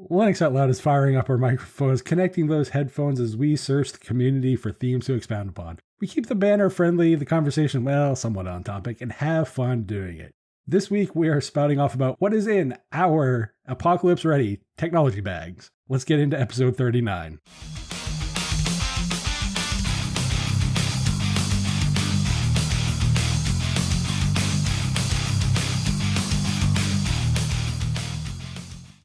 Linux Out Loud is firing up our microphones, connecting those headphones as we search the community for themes to expound upon. We keep the banner friendly, the conversation, well, somewhat on topic, and have fun doing it. This week, we are spouting off about what is in our apocalypse-ready technology bags. Let's get into episode 39.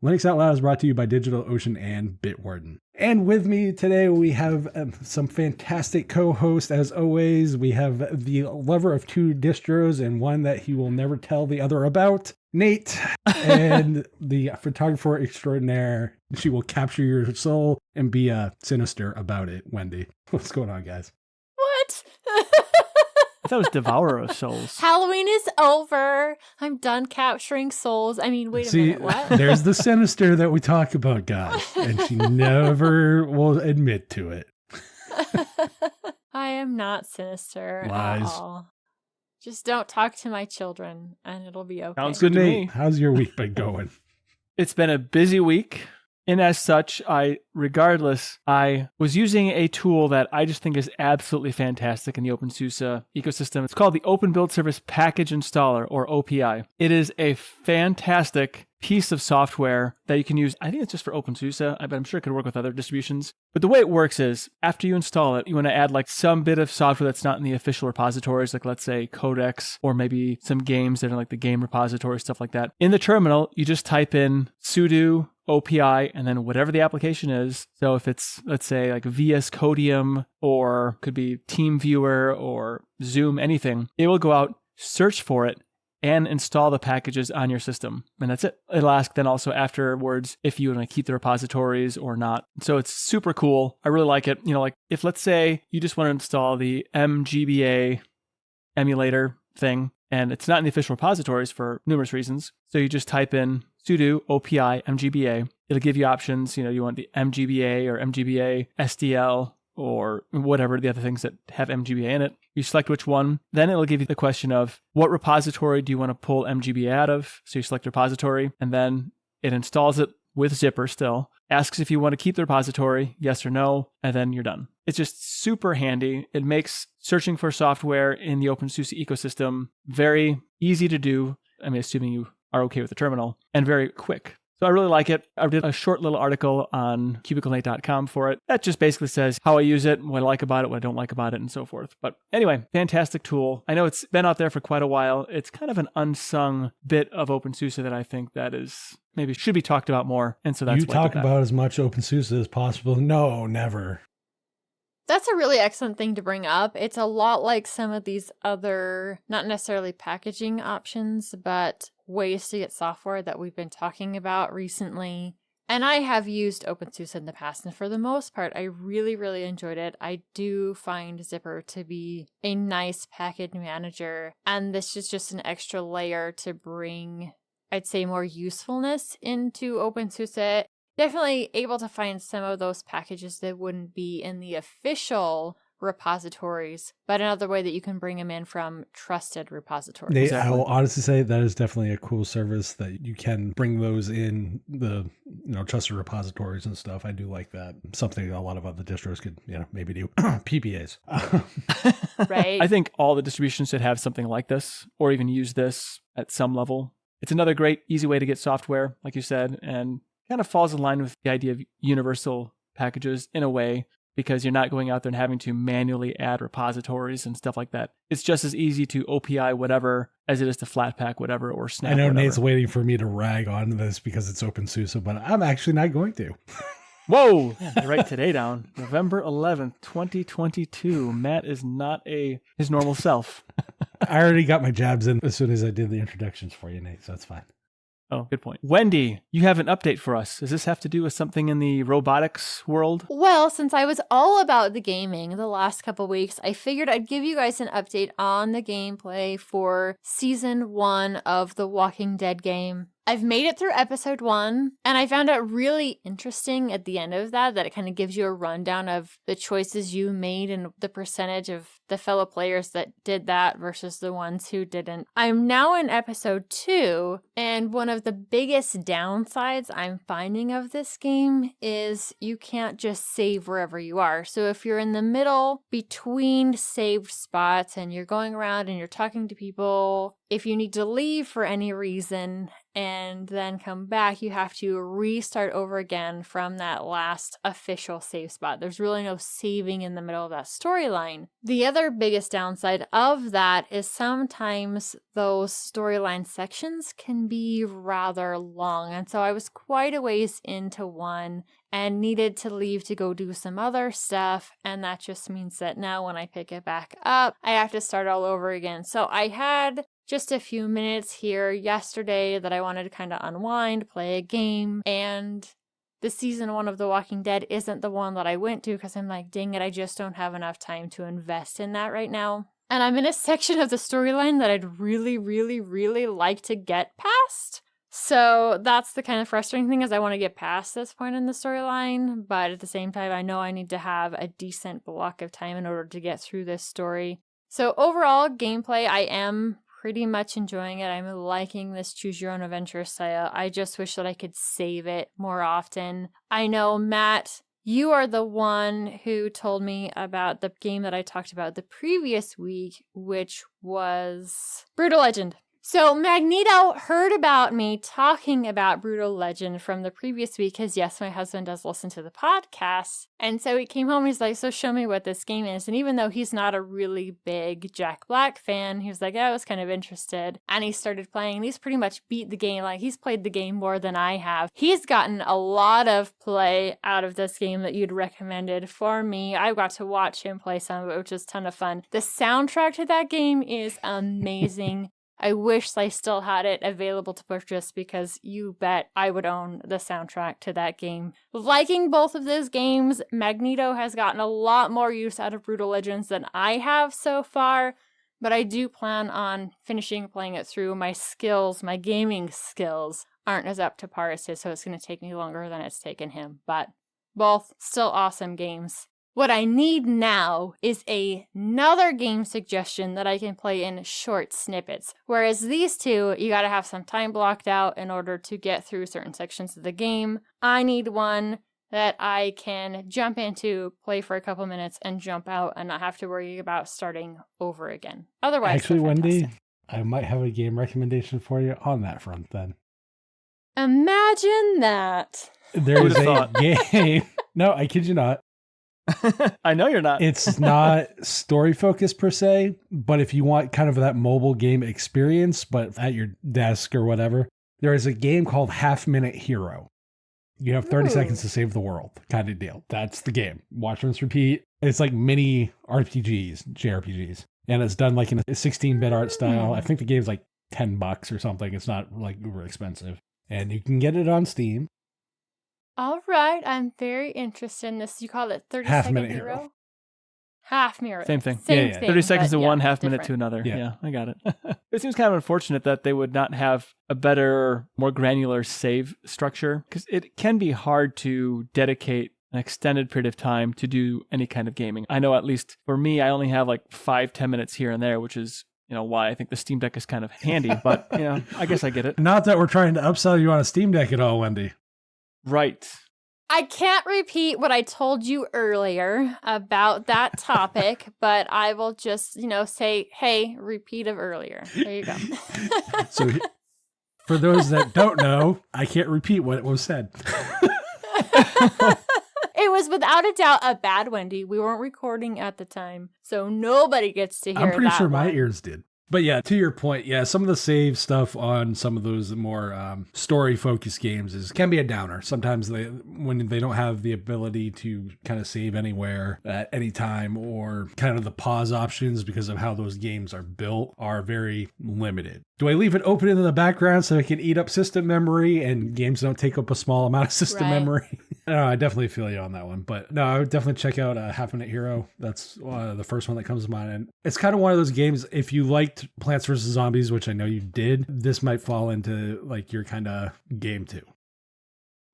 Linux Out Loud is brought to you by DigitalOcean and Bitwarden. And with me today, we have some fantastic co-hosts. As always, we have the lover of two distros and one that he will never tell the other about, Nate, and the photographer extraordinaire. She will capture your soul and be sinister about it, Wendy. What's going on, guys? What? I thought it was Devourer of Souls. Halloween is over. I'm done capturing souls. I mean, wait a minute, what? There's the sinister that we talk about, guys, and she never will admit to it. I am not sinister Lies. at all. Just don't talk to my children, and it'll be okay. Sounds good to me. How's your week been going? It's been a busy week. And as such, I was using a tool that I just think is absolutely fantastic in the OpenSUSE ecosystem. It's called the Open Build Service Package Installer, or OPI. It is a fantastic piece of software that you can use. I think it's just for OpenSUSE, but I'm sure it could work with other distributions. But the way it works is, after you install it, you want to add like some bit of software that's not in the official repositories, like let's say Codex, or maybe some games that are like the game repository, stuff like that. In the terminal, you just type in sudo OPI, and then whatever the application is. So if it's, let's say, like VS Codium, or could be TeamViewer or Zoom, anything, it will go out, search for it, and install the packages on your system. And that's it. It'll ask then also afterwards if you want to keep the repositories or not. So it's super cool. I really like it. You know, like if let's say you just want to install the MGBA emulator thing, and it's not in the official repositories for numerous reasons. So you just type in sudo OPI MGBA. It'll give you options. You know, you want the MGBA or MGBA SDL or whatever the other things that have MGBA in it. You select which one. Then it'll give you the question of what repository do you want to pull MGBA out of? So you select repository, and then it installs it with Zypper still, asks if you want to keep the repository, yes or no, and then you're done. It's just super handy. It makes searching for software in the OpenSUSE ecosystem very easy to do. I mean, assuming you are okay with the terminal, and very quick. So I really like it. I did a short little article on cubiclenate.com for it. That just basically says how I use it, what I like about it, what I don't like about it, and so forth. But anyway, fantastic tool. I know it's been out there for quite a while. It's kind of an unsung bit of OpenSUSE that I think that is maybe should be talked about more. And so that's you talk about as much OpenSUSE as possible. No, never. That's a really excellent thing to bring up. It's a lot like some of these other, not necessarily packaging options, but ways to get software that we've been talking about recently. And I have used OpenSUSE in the past, and for the most part, I really, really enjoyed it. I do find Zypper to be a nice package manager, and this is just an extra layer to bring, I'd say, more usefulness into OpenSUSE. Definitely able to find some of those packages that wouldn't be in the official repositories, but another way that you can bring them in from trusted repositories. I will honestly say that is definitely a cool service that you can bring those in the trusted repositories and stuff. I do like that. Something a lot of other distros could maybe do. PPAs. Right. I think all the distributions should have something like this, or even use this at some level. It's another great, easy way to get software, like you said, and kind of falls in line with the idea of universal packages in a way, because you're not going out there and having to manually add repositories and stuff like that. It's just as easy to OPI whatever as it is to Flatpak whatever or Snap I know whatever. Nate's waiting for me to rag on this because it's OpenSUSE, but I'm actually not going to. Whoa! Yeah, write today down. November 11th, 2022. Matt is not his normal self. I already got my jabs in as soon as I did the introductions for you, Nate, so that's fine. Oh, good point. Wendy, you have an update for us. Does this have to do with something in the robotics world? Well, since I was all about the gaming the last couple weeks, I figured I'd give you guys an update on the gameplay for Season 1 of the Walking Dead game. I've made it through episode 1, and I found it really interesting at the end of that it kind of gives you a rundown of the choices you made and the percentage of the fellow players that did that versus the ones who didn't. I'm now in episode 2, and one of the biggest downsides I'm finding of this game is you can't just save wherever you are. So if you're in the middle between saved spots and you're going around and you're talking to people, if you need to leave for any reason and then come back, you have to restart over again from that last official save spot. There's really no saving in the middle of that storyline. The other biggest downside of that is sometimes those storyline sections can be rather long. And so I was quite a ways into one and needed to leave to go do some other stuff. And that just means that now when I pick it back up, I have to start all over again. So I had just a few minutes here yesterday that I wanted to kind of unwind, play a game, and the season 1 of The Walking Dead isn't the one that I went to because I'm like, dang it, I just don't have enough time to invest in that right now. And I'm in a section of the storyline that I'd really, really, really like to get past. So that's the kind of frustrating thing is I want to get past this point in the storyline, but at the same time, I know I need to have a decent block of time in order to get through this story. So overall, gameplay, I am pretty much enjoying it. I'm liking this choose your own adventure style. I just wish that I could save it more often. I know, Matt, you are the one who told me about the game that I talked about the previous week, which was Brutal Legend. So Magneto heard about me talking about Brutal Legend from the previous week because, yes, my husband does listen to the podcast. And so he came home, he's like, so show me what this game is. And even though he's not a really big Jack Black fan, he was like, I was kind of interested. And he started playing, and he's pretty much beat the game. Like, he's played the game more than I have. He's gotten a lot of play out of this game that you'd recommended for me. I got to watch him play some of it, which is a ton of fun. The soundtrack to that game is amazing. I wish I still had it available to purchase because you bet I would own the soundtrack to that game. Liking both of those games, Magneto has gotten a lot more use out of Brutal Legends than I have so far, but I do plan on finishing playing it through. My skills, my gaming skills, aren't as up to par as his, so it's going to take me longer than it's taken him, but both still awesome games. What I need now is another game suggestion that I can play in short snippets. Whereas these two, you gotta have some time blocked out in order to get through certain sections of the game. I need one that I can jump into, play for a couple minutes, and jump out and not have to worry about starting over again. Otherwise, actually, Wendy, I might have a game recommendation for you on that front then. Imagine that. There is a game. No, I kid you not. I know you're not. It's not story focused per se, but if you want kind of that mobile game experience, but at your desk or whatever, there is a game called Half Minute Hero. You have 30 seconds to save the world kind of deal. That's the game. Watch, rinse, repeat. It's like mini RPGs, JRPGs. And it's done like in a 16-bit art style. I think the game's like $10 or something. It's not like uber expensive. And you can get it on Steam. All right, I'm very interested in this. You call it 30 Half Second Minute Hero? Hero. Half Mirror. Same thing. Same Yeah. thing. 30 seconds to one, half different. minute to another. Yeah. Yeah, I got it. It seems kind of unfortunate that they would not have a better, more granular save structure because it can be hard to dedicate an extended period of time to do any kind of gaming. I know at least for me, I only have like 5-10 minutes here and there, which is why I think the Steam Deck is kind of handy, but I guess I get it. Not that we're trying to upsell you on a Steam Deck at all, Wendy. Right. I can't repeat what I told you earlier about that topic, but I will just, say, hey, repeat of earlier. There you go. So for those that don't know, I can't repeat what was said. It was without a doubt a bad Wendy. We weren't recording at the time, so nobody gets to hear that. I'm pretty sure my one. ears did. But yeah, to your point, some of the save stuff on some of those more story-focused games can be a downer. Sometimes when they don't have the ability to kind of save anywhere at any time, or kind of the pause options because of how those games are built are very limited. Do I leave it open in the background so it can eat up system memory and games don't take up a small amount of system Right. memory? No, I definitely feel you on that one. But no, I would definitely check out Half Minute Hero. That's the first one that comes to mind. And it's kind of one of those games, if you liked Plants vs. Zombies, which I know you did, this might fall into like your kind of game too.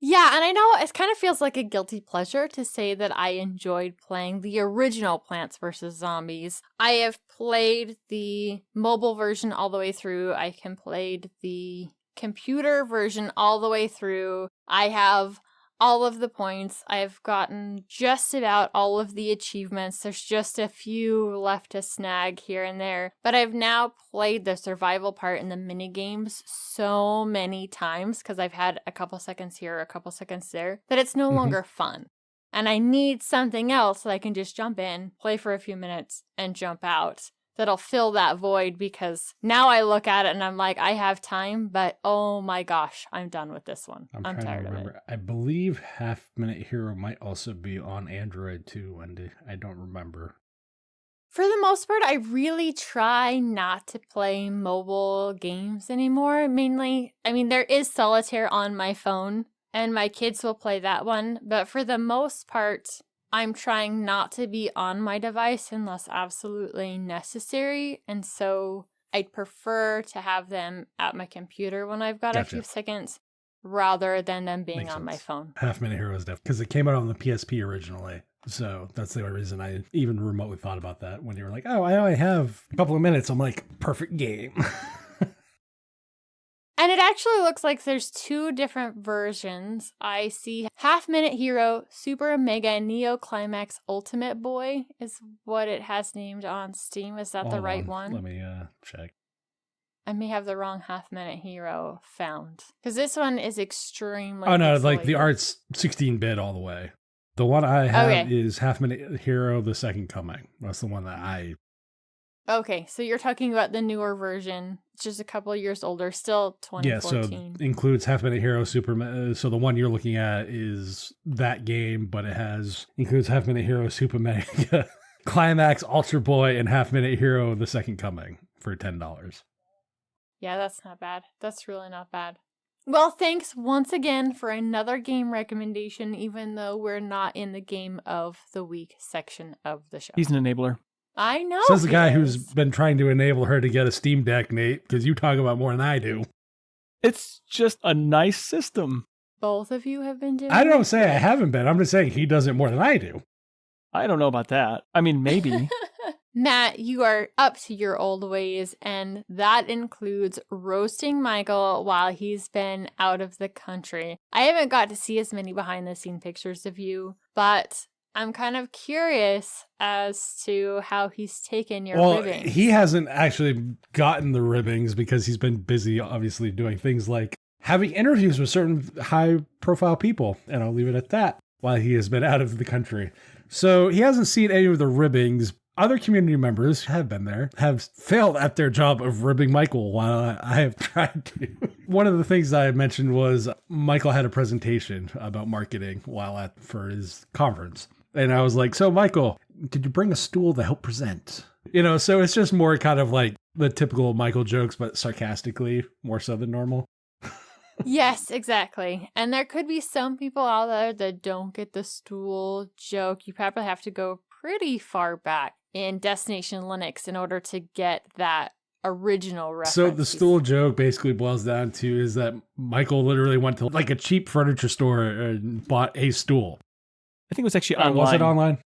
Yeah, and I know it kind of feels like a guilty pleasure to say that I enjoyed playing the original Plants vs. Zombies. I have played the mobile version all the way through. I can played the computer version all the way through. I have all of the points. I've gotten just about all of the achievements. There's just a few left to snag here and there. But I've now played the survival part in the mini games so many times because I've had a couple seconds here, a couple seconds there, that it's no longer fun. And I need something else that I can just jump in, play for a few minutes, and jump out. That'll fill that void, because now I look at it and I'm like, I have time, but oh my gosh, I'm done with this one. I'm tired of it. I believe Half Minute Hero might also be on Android too, Wendy. I don't remember. For the most part, I really try not to play mobile games anymore. Mainly, I mean, there is Solitaire on my phone, and my kids will play that one, but for the most part, I'm trying not to be on my device unless absolutely necessary, and so I'd prefer to have them at my computer when I've got a few seconds, rather than them being on my phone. Half Minute Hero is definitely, because it came out on the PSP originally, so that's the only reason I even remotely thought about that. When you were like, oh, I only have a couple of minutes, I'm like, perfect game. And it actually looks like there's two different versions. I see Half Minute Hero Super Mega Neo Climax Ultimate Boy is what it has named on Steam. Is that the right one? Let me check. I may have the wrong Half Minute Hero found, because this one is extremely like the art's 16-bit all the way. The one I have is Half Minute Hero The Second Coming. That's the one that I... Okay, so you're talking about the newer version. It's just a couple of years older, still 2014. Yeah, so includes Half Minute Hero Super. So the one you're looking at is that game, but it includes Half Minute Hero Super Mega Climax Ultra Boy and Half Minute Hero The Second Coming for $10. Yeah, that's not bad. That's really not bad. Well, thanks once again for another game recommendation, even though we're not in the Game of the Week section of the show. He's an enabler. I know. Says the guy who's been trying to enable her to get a Steam Deck, Nate, because you talk about more than I do. It's just a nice system. Both of you have been doing I don't say I haven't been. I'm just saying he does it more than I do. I don't know about that. I mean, maybe. Matt, you are up to your old ways, and that includes roasting Michael while he's been out of the country. I haven't got to see as many behind-the-scene pictures of you, but I'm kind of curious as to how he's taken your ribbings. He hasn't actually gotten the ribbings because he's been busy, obviously, doing things like having interviews with certain high-profile people, and I'll leave it at that, while he has been out of the country. So he hasn't seen any of the ribbings. Other community members have been there, have failed at their job of ribbing Michael while I have tried to. One of the things that I mentioned was Michael had a presentation about marketing for his conference. And I was like, so Michael, did you bring a stool to help present? So it's just more kind of like the typical Michael jokes, but sarcastically, more so than normal. Yes, exactly. And there could be some people out there that don't get the stool joke. You probably have to go pretty far back in Destination Linux in order to get that original reference. So the stool joke basically boils down to is that Michael literally went to like a cheap furniture store and bought a stool. I think it was actually online. Was it online?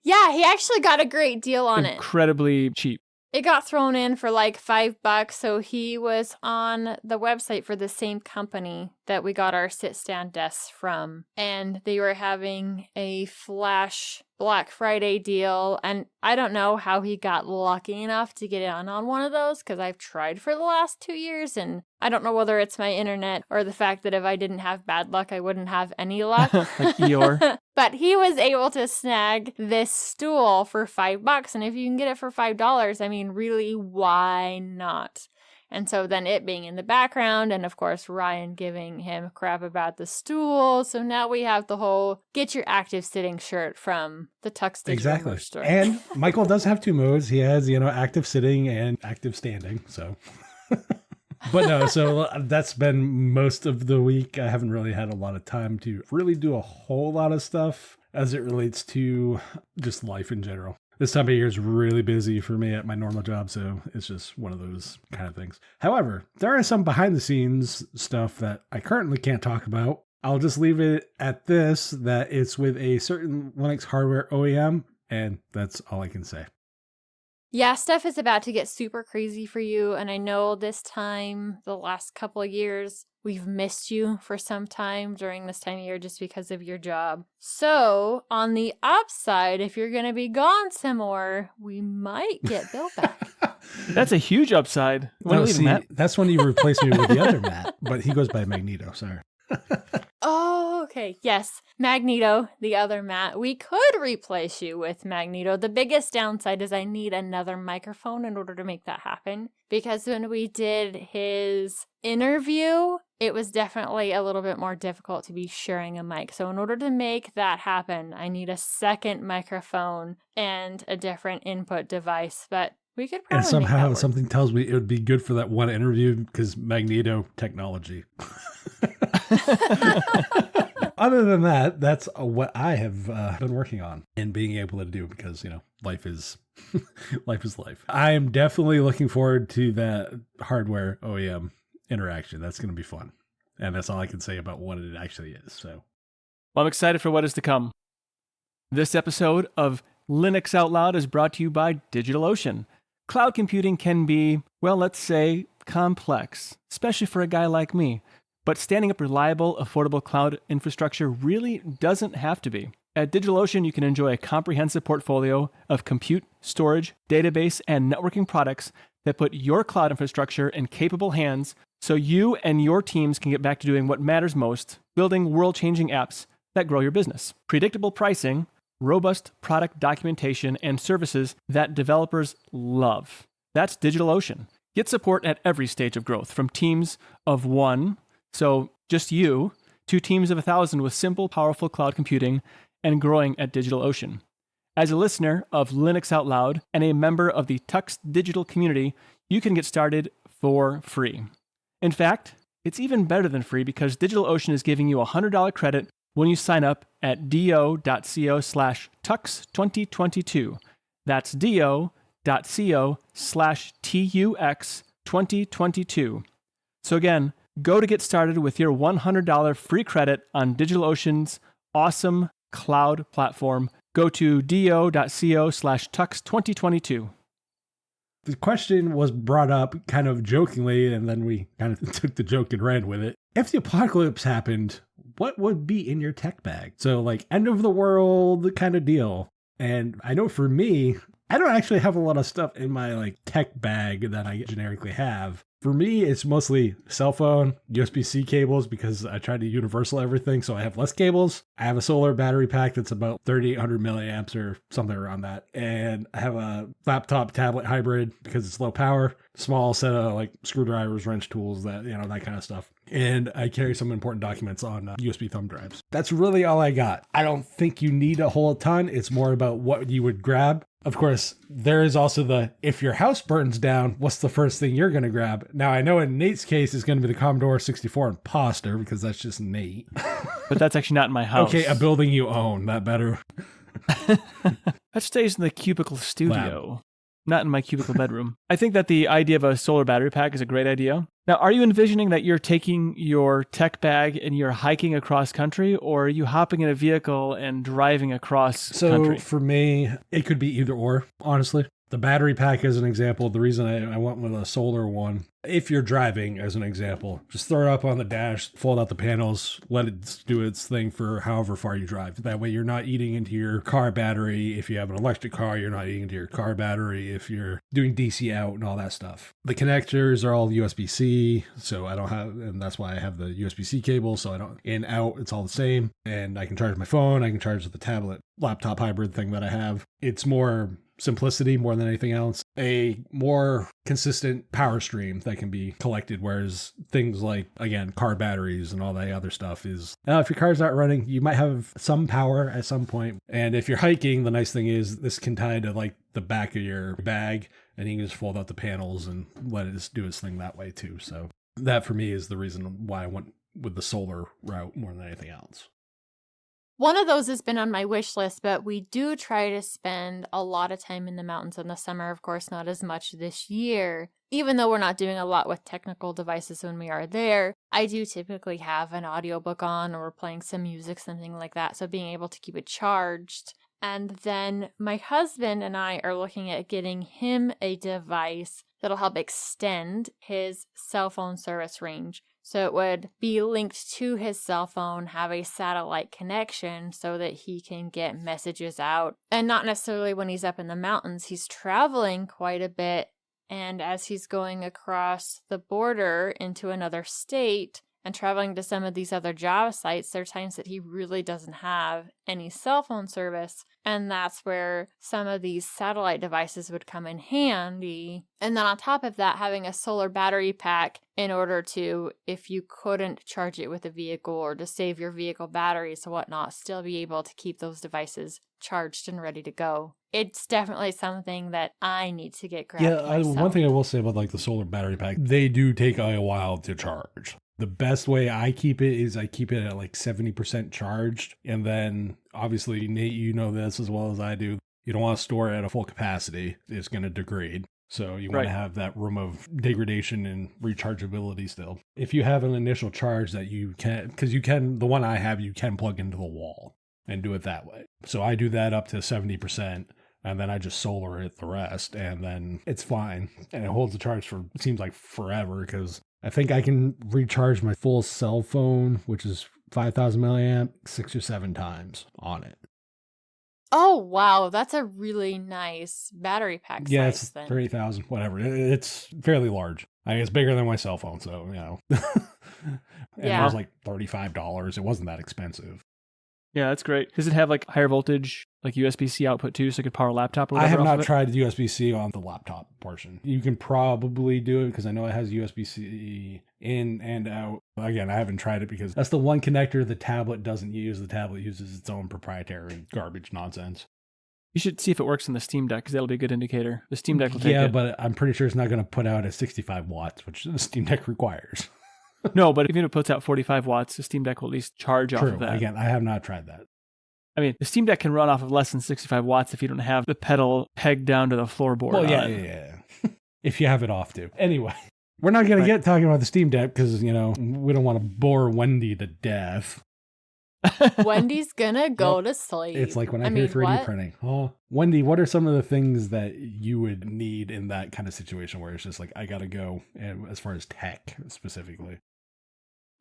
Yeah, he actually got a great deal on it. Incredibly cheap. It got thrown in for like $5, so he was on the website for the same company that we got our sit-stand desks from, and they were having a flash Black Friday deal, and I don't know how he got lucky enough to get on one of those, because I've tried for the last 2 years, and I don't know whether it's my internet or the fact that if I didn't have bad luck, I wouldn't have any luck. Like Eeyore. But he was able to snag this stool for $5, and if you can get it for $5, I mean, really, why not? And so then it being in the background, and of course Ryan giving him crap about the stool. So now we have the whole get your active sitting shirt from the Tux Digital store. And Michael does have two modes. He has, active sitting and active standing. So But no, so that's been most of the week. I haven't really had a lot of time to really do a whole lot of stuff as it relates to just life in general. This time of year is really busy for me at my normal job, so it's just one of those kind of things. However, there are some behind the scenes stuff that I currently can't talk about. I'll just leave it at this, that it's with a certain Linux hardware OEM, and that's all I can say. Yeah, stuff is about to get super crazy for you. And I know this time, the last couple of years, we've missed you for some time during this time of year just because of your job. So on the upside, if you're going to be gone some more, we might get Bill back. That's a huge upside. When See, Matt? that's when you replace me with the other Matt, but he goes by Magneto, sorry. Oh, okay. Yes. Magneto, the other Matt. We could replace you with Magneto. The biggest downside is I need another microphone in order to make that happen. Because when we did his interview, it was definitely a little bit more difficult to be sharing a mic. So in order to make that happen, I need a second microphone and a different input device. But we could probably And somehow make that work. something tells me it would be good for that one interview because Magneto technology. Other than that, that's what I have been working on and being able to do because, life is life is life. I am definitely looking forward to that hardware OEM interaction. That's going to be fun. And that's all I can say about what it actually is. So, Well, I'm excited for what is to come. This episode of Linux Out Loud is brought to you by DigitalOcean. Cloud computing can be, well, let's say, complex, especially for a guy like me. But standing up reliable, affordable cloud infrastructure really doesn't have to be. At DigitalOcean, you can enjoy a comprehensive portfolio of compute, storage, database, and networking products that put your cloud infrastructure in capable hands so you and your teams can get back to doing what matters most, building world-changing apps that grow your business. Predictable pricing, robust product documentation, and services that developers love. That's DigitalOcean. Get support at every stage of growth, from teams of one, so just you, to teams of 1,000 with simple, powerful cloud computing and growing at DigitalOcean. As a listener of Linux Out Loud and a member of the Tux Digital community, you can get started for free. In fact, it's even better than free because DigitalOcean is giving you a $100 credit when you sign up at do.co/tux2022. That's do.co/tux2022. So again, go to get started with your $100 free credit on DigitalOcean's awesome cloud platform. Go to do.co/tux2022. the question was brought up kind of jokingly, and then we kind of took the joke and ran with it. If the apocalypse happened, what would be in your tech bag? So like end of the world kind of deal. And I know for me, I don't actually have a lot of stuff in my like tech bag that I generically have. For me, it's mostly cell phone, USB-C cables because I try to universal everything, so I have less cables. I have a solar battery pack that's about 3,800 milliamps or something around that. And I have a laptop tablet hybrid because it's low power, small set of like screwdrivers, wrench tools, that kind of stuff. And I carry some important documents on USB thumb drives. That's really all I got. I don't think you need a whole ton. It's more about what you would grab. Of course, there is also the, if your house burns down, what's the first thing you're going to grab? Now, I know in Nate's case, it's going to be the Commodore 64 and Poster because that's just Nate. But that's actually not in my house. Okay, a building you own, that better. That stays in the cubicle studio, not in my cubicle bedroom. I think that the idea of a solar battery pack is a great idea. Now, are you envisioning that you're taking your tech bag and you're hiking across country, or are you hopping in a vehicle and driving across country? So for me, it could be either or, honestly. The battery pack as an example, the reason I went with a solar one, if you're driving as an example, just throw it up on the dash, fold out the panels, let it do its thing for however far you drive. That way you're not eating into your car battery. If you have an electric car, you're not eating into your car battery if you're doing DC out and all that stuff. The connectors are all USB-C, so I don't have, and that's why I have the USB-C cable, so I don't, in, out, it's all the same. And I can charge my phone, I can charge the tablet, laptop hybrid thing that I have. It's more simplicity more than anything else, a more consistent power stream that can be collected, whereas things like, again, car batteries and all that other stuff is, if your car's not running, you might have some power at some point. And if you're hiking, the nice thing is this can tie to like the back of your bag, and you can just fold out the panels and let it just do its thing that way too. So that for me is the reason why I went with the solar route more than anything else. One of those has been on my wish list, but we do try to spend a lot of time in the mountains in the summer. Of course, not as much this year. Even though we're not doing a lot with technical devices when we are there, I do typically have an audiobook on or we're playing some music, something like that. So being able to keep it charged. And then my husband and I are looking at getting him a device that'll help extend his cell phone service range. So it would be linked to his cell phone, have a satellite connection so that he can get messages out. And not necessarily when he's up in the mountains, he's traveling quite a bit. And as he's going across the border into another state and traveling to some of these other job sites, there are times that he really doesn't have any cell phone service. And that's where some of these satellite devices would come in handy. And then on top of that, having a solar battery pack in order to, if you couldn't charge it with a vehicle or to save your vehicle batteries or whatnot, still be able to keep those devices charged and ready to go. It's definitely something that I need to get grabbed myself. One thing I will say about like the solar battery pack, they do take a while to charge. The best way I keep it is I keep it at like 70% charged. And then obviously, Nate, you know this as well as I do. You don't want to store it at a full capacity. It's going to degrade. So you want to have that room of degradation and rechargeability still. If you have an initial charge that you can, because you can, the one I have, you can plug into the wall and do it that way. So I do that up to 70%. And then I just solar it the rest, and then it's fine. And it holds the charge for, it seems like forever, because I think I can recharge my full cell phone, which is 5,000 milliamp, 6 or 7 times on it. Oh, wow. That's a really nice battery pack Yeah, size it's then. 3,000, whatever. It's fairly large. I mean, it's bigger than my cell phone, so, you know. And it was like $35. It wasn't that expensive. Yeah, that's great. Does it have like higher voltage, like USB-C output too, so it could power a laptop or whatever? I have not tried USB-C on the laptop portion. You can probably do it because I know it has USB-C in and out. Again, I haven't tried it because that's the one connector the tablet doesn't use. The tablet uses its own proprietary garbage nonsense. You should see if it works on the Steam Deck because that'll be a good indicator. The Steam Deck will take it. Yeah, but I'm pretty sure it's not going to put out at 65 watts, which the Steam Deck requires. No, but even if it puts out 45 watts, the Steam Deck will at least charge off of that. Again, I have not tried that. I mean, the Steam Deck can run off of less than 65 watts if you don't have the pedal pegged down to the floorboard. Well, yeah. If you have it off to. Anyway, we're not going to get talking about the Steam Deck because, you know, we don't want to bore Wendy to death. Wendy's gonna go to sleep. It's like when I hear 3D printing. Oh, Wendy, what are some of the things that you would need in that kind of situation where it's just like, I got to go, and as far as tech specifically?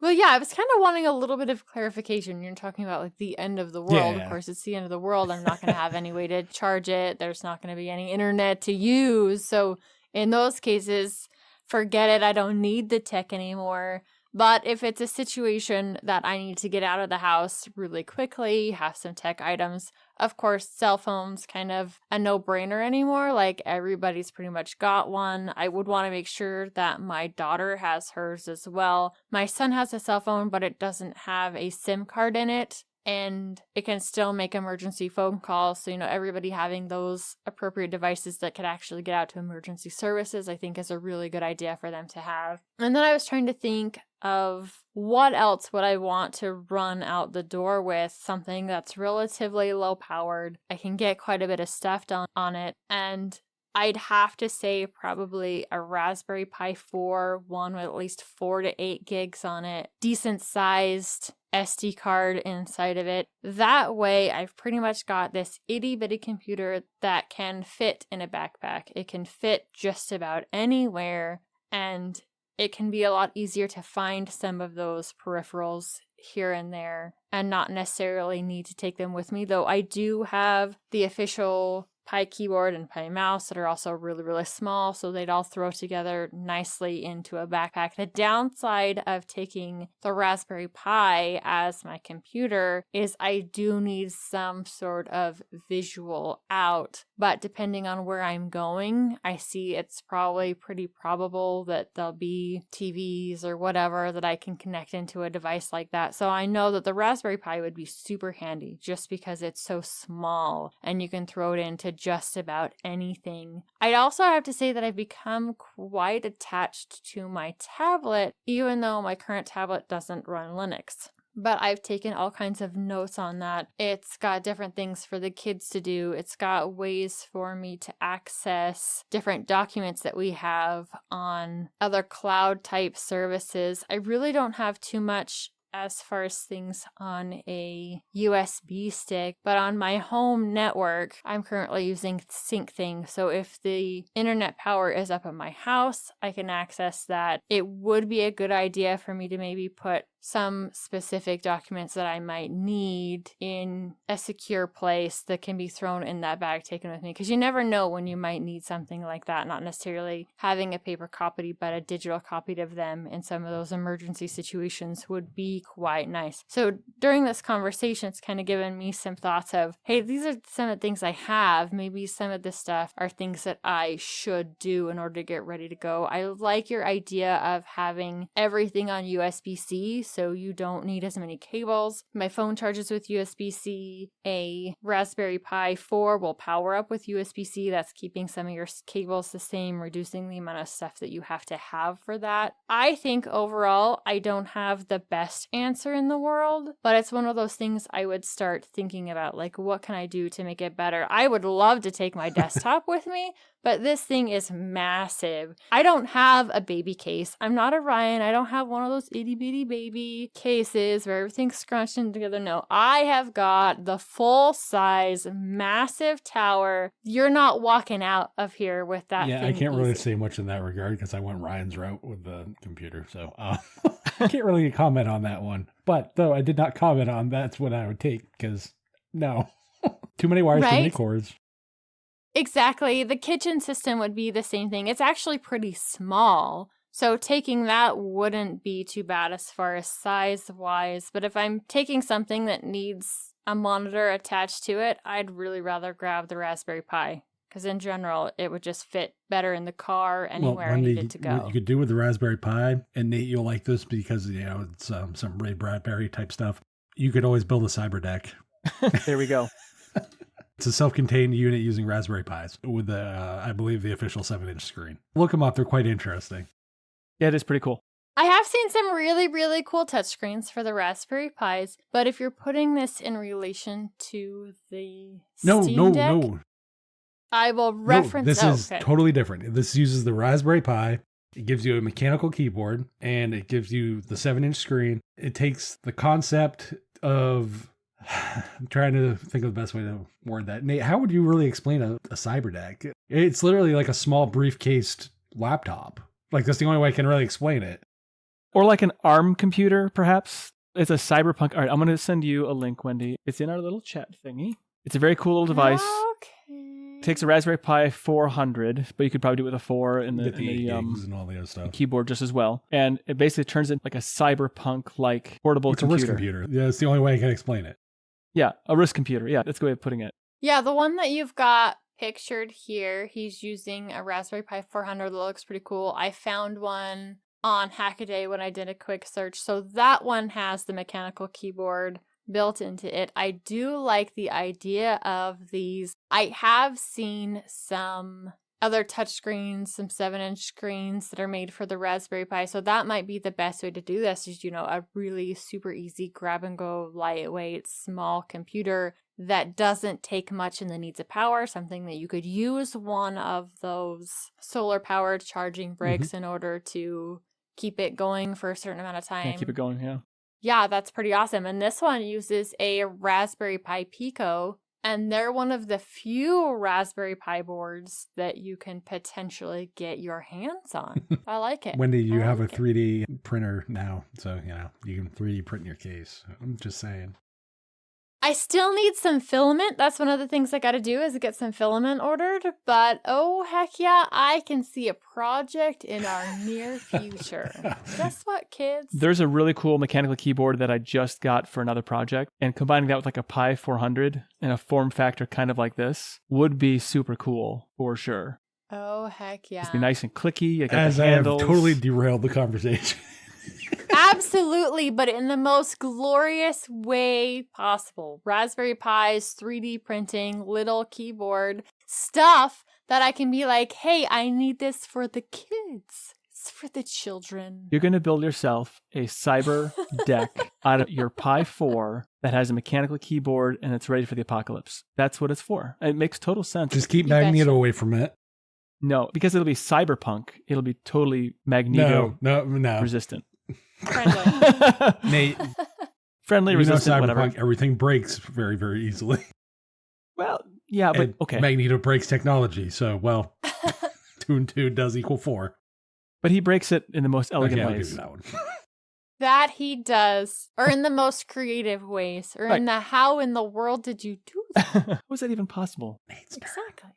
Well, yeah, I was kind of wanting a little bit of clarification. You're talking about like the end of the world. Of course, it's the end of the world. I'm not going to have any way to charge it. There's not going to be any internet to use. So in those cases, forget it. I don't need the tech anymore. But if it's a situation that I need to get out of the house really quickly, have some tech items, of course, cell phones kind of a no-brainer anymore. Like everybody's pretty much got one. I would want to make sure that my daughter has hers as well. My son has a cell phone, but it doesn't have a SIM card in it. And it can still make emergency phone calls. So, you know, everybody having those appropriate devices that could actually get out to emergency services, I think is a really good idea for them to have. And then I was trying to think of what else would I want to run out the door with, something that's relatively low powered. I can get quite a bit of stuff done on it. And I'd have to say probably a Raspberry Pi 4, one with at least 4 to 8 gigs on it, decent sized SD card inside of it. That way, I've pretty much got this itty bitty computer that can fit in a backpack. It can fit just about anywhere, and it can be a lot easier to find some of those peripherals here and there and not necessarily need to take them with me, though I do have the official Pi keyboard and Pi mouse that are also really, really small, so they'd all throw together nicely into a backpack. The downside of taking the Raspberry Pi as my computer is I do need some sort of visual out, but depending on where I'm going, I see it's probably pretty probable that there'll be TVs or whatever that I can connect into a device like that. So I know that the Raspberry Pi would be super handy just because it's so small and you can throw it into just about anything. I'd also have to say that I've become quite attached to my tablet, even though my current tablet doesn't run Linux. But I've taken all kinds of notes on that. It's got different things for the kids to do. It's got ways for me to access different documents that we have on other cloud type services. I really don't have too much as far as things on a USB stick, but on my home network, I'm currently using SyncThing. So if the internet power is up at my house, I can access that. It would be a good idea for me to maybe put some specific documents that I might need in a secure place that can be thrown in that bag taken with me, because you never know when you might need something like that, not necessarily having a paper copy, but a digital copy of them in some of those emergency situations would be quite nice. So during this conversation, it's kind of given me some thoughts of, hey, these are some of the things I have. Maybe some of this stuff are things that I should do in order to get ready to go. I like your idea of having everything on USB-C, so you don't need as many cables. My phone charges with USB-C. A Raspberry Pi 4 will power up with USB-C. That's keeping some of your cables the same, reducing the amount of stuff that you have to have for that. I think overall, I don't have the best answer in the world, but it's one of those things I would start thinking about, like, what can I do to make it better? I would love to take my desktop with me, but this thing is massive. I don't have a baby case. I'm not a Ryan. I don't have one of those itty bitty baby cases where everything's scrunched in together. No, I have got the full size, massive tower. You're not walking out of here with that Yeah, thing I can't really easy. say much in that regard because I went Ryan's route with the computer. So I can't really comment on that one. But though I did not comment on that's what I would take because no, too many wires, too many Right? cords. Exactly. The kitchen system would be the same thing. It's actually pretty small. So taking that wouldn't be too bad as far as size-wise. But if I'm taking something that needs a monitor attached to it, I'd really rather grab the Raspberry Pi. Because in general, it would just fit better in the car anywhere I needed to go. What you could do with the Raspberry Pi, and Nate, you'll like this because, you know, it's some Ray Bradbury type stuff. You could always build a cyber deck. There we go. It's a self-contained unit using Raspberry Pis with I believe, the official 7-inch screen. Look them up. They're quite interesting. Yeah, it is pretty cool. I have seen some really, really cool touchscreens for the Raspberry Pis, but if you're putting this in relation to the Steam Deck, No. I will reference... This is totally different. This uses the Raspberry Pi. It gives you a mechanical keyboard, and it gives you the 7-inch screen. It takes the concept of... I'm trying to think of the best way to word that. Nate, how would you really explain a cyber deck? It's literally like a small briefcased laptop. Like, that's the only way I can really explain it. Or like an ARM computer, perhaps. It's a cyberpunk. All right, I'm going to send you a link, Wendy. It's in our little chat thingy. It's a very cool little device. Okay. It takes a Raspberry Pi 400, but you could probably do it with a 4 in Get the 8 gigs and all the other stuff. keyboard just as well. And it basically turns it like a cyberpunk-like portable It's computer. a wrist computer. Yeah, it's the only way I can explain it. Yeah, a wrist computer. Yeah, that's a good way of putting it. Yeah, the one that you've got pictured here, he's using a Raspberry Pi 400 that looks pretty cool. I found one on Hackaday when I did a quick search. So that one has the mechanical keyboard built into it. I do like the idea of these. I have seen some other touchscreens, some 7-inch screens that are made for the Raspberry Pi. So that might be the best way to do this is, you know, a really super easy grab and go, lightweight, small computer that doesn't take much and the needs of power, something that you could use one of those solar powered charging bricks in order to keep it going for a certain amount of time. Yeah, keep it going, yeah. Yeah, that's pretty awesome. And this one uses a Raspberry Pi Pico, and they're one of the few Raspberry Pi boards that you can potentially get your hands on. I like it. Wendy, you have a like it. 3D printer now, so, you know, you can 3D print in your case. I'm just saying. I still need some filament. That's one of the things I got to do is get some filament ordered. But oh, heck yeah, I can see a project in our near future. Guess what, kids? There's a really cool mechanical keyboard that I just got for another project, and combining that with like a Pi 400 and a form factor kind of like this would be super cool for sure. Oh, heck yeah. It'd be nice and clicky. I got As the I have handles. totally derailed the conversation. Absolutely, but in the most glorious way possible. Raspberry Pis, 3D printing, little keyboard, stuff that I can be like, hey, I need this for the kids. It's for the children. You're going to build yourself a cyber deck out of your Pi 4 that has a mechanical keyboard and it's ready for the apocalypse. That's what it's for. It makes total sense. Just keep Magneto away from it. No, because it'll be cyberpunk. It'll be totally Magneto no. resistant. Friendly. Nate, Friendly, resistant, whatever. Everything breaks very, very easily. Well, yeah, but And okay. Magneto breaks technology, so, well, 2 and 2 does equal 4. But he breaks it in the most elegant Okay, I'll ways. give you that one. That he does. Or in the most creative ways. Or in the how in the world did you do that? How is that even possible? Exactly.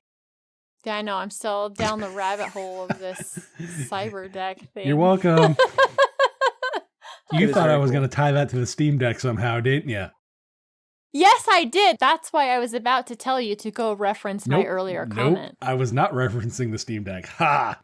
Yeah, I know. I'm still down the rabbit hole of this cyber deck thing. You're welcome. You is thought I very was cool. going to tie that to the Steam Deck somehow, didn't you? Yes, I did. That's why I was about to tell you to go reference my earlier comment. I was not referencing the Steam Deck. Ha!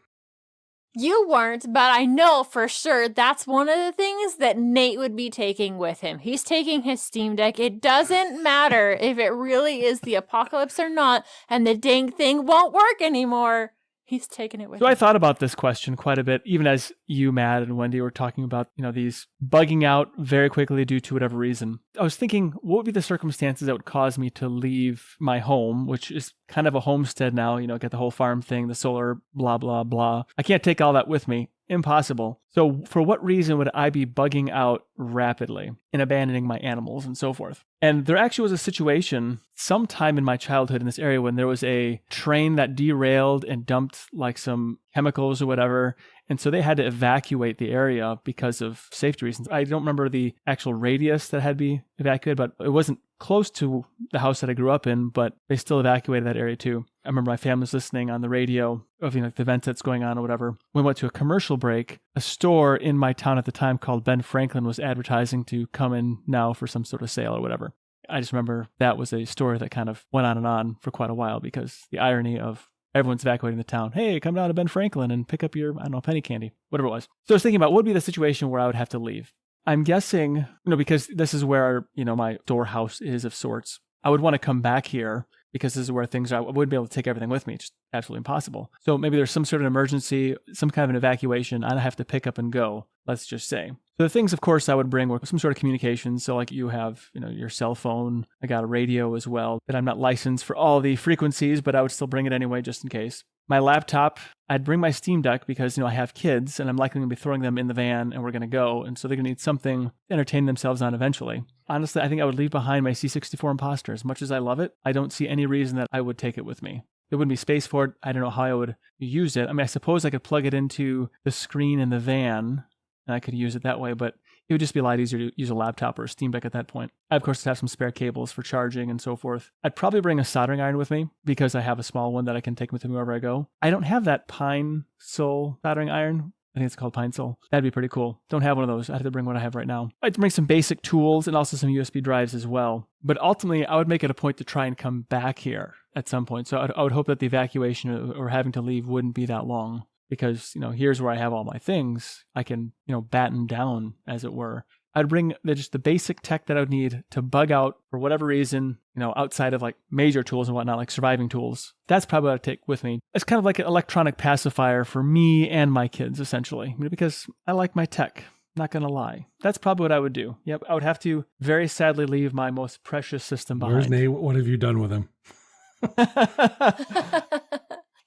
You weren't, but I know for sure that's one of the things that Nate would be taking with him. He's taking his Steam Deck. It doesn't matter if it really is the apocalypse or not, and the dang thing won't work anymore. He's taking it with So him. I thought about this question quite a bit, even as you, Matt, and Wendy were talking about, these bugging out very quickly due to whatever reason. I was thinking, what would be the circumstances that would cause me to leave my home, which is kind of a homestead now, get the whole farm thing, the solar, blah, blah, blah. I can't take all that with me. Impossible. So for what reason would I be bugging out rapidly and abandoning my animals and so forth? And there actually was a situation sometime in my childhood in this area when there was a train that derailed and dumped like some chemicals or whatever. And so they had to evacuate the area because of safety reasons. I don't remember the actual radius that had to be evacuated, but it wasn't close to the house that I grew up in, but they still evacuated that area too. I remember my family was listening on the radio of the event that's going on or whatever. We went to a commercial break. A store in my town at the time called Ben Franklin was advertising to come in now for some sort of sale or whatever. I just remember that was a story that kind of went on and on for quite a while because the irony of everyone's evacuating the town. Hey, come down to Ben Franklin and pick up your, penny candy, whatever it was. So I was thinking about what would be the situation where I would have to leave. I'm guessing, because this is where, my storehouse is of sorts. I would want to come back here because this is where things are. I wouldn't be able to take everything with me. It's just absolutely impossible. So maybe there's some sort of emergency, some kind of an evacuation. I have to pick up and go, let's just say. So the things, of course, I would bring were some sort of communication. So like you have, your cell phone. I got a radio as well that I'm not licensed for all the frequencies, but I would still bring it anyway, just in case. My laptop, I'd bring my Steam Deck because, I have kids and I'm likely going to be throwing them in the van and we're going to go. And so they're going to need something to entertain themselves on eventually. Honestly, I think I would leave behind my C64 Imposter. As much as I love it, I don't see any reason that I would take it with me. There wouldn't be space for it. I don't know how I would use it. I suppose I could plug it into the screen in the van and I could use it that way, but it would just be a lot easier to use a laptop or a Steam Deck at that point. I, of course, have some spare cables for charging and so forth. I'd probably bring a soldering iron with me because I have a small one that I can take with me wherever I go. I don't have that Pine Sol soldering iron. I think it's called Pine Sol. That'd be pretty cool. Don't have one of those. I have to bring what I have right now. I'd bring some basic tools and also some USB drives as well. But ultimately, I would make it a point to try and come back here at some point. So I would hope that the evacuation or having to leave wouldn't be that long. Because, here's where I have all my things. I can, batten down, as it were. I'd bring just the basic tech that I would need to bug out for whatever reason, outside of like major tools and whatnot, like surviving tools. That's probably what I'd take with me. It's kind of like an electronic pacifier for me and my kids, essentially, because I like my tech. Not going to lie. That's probably what I would do. Yep, I would have to very sadly leave my most precious system behind. Where's Nate? What have you done with him?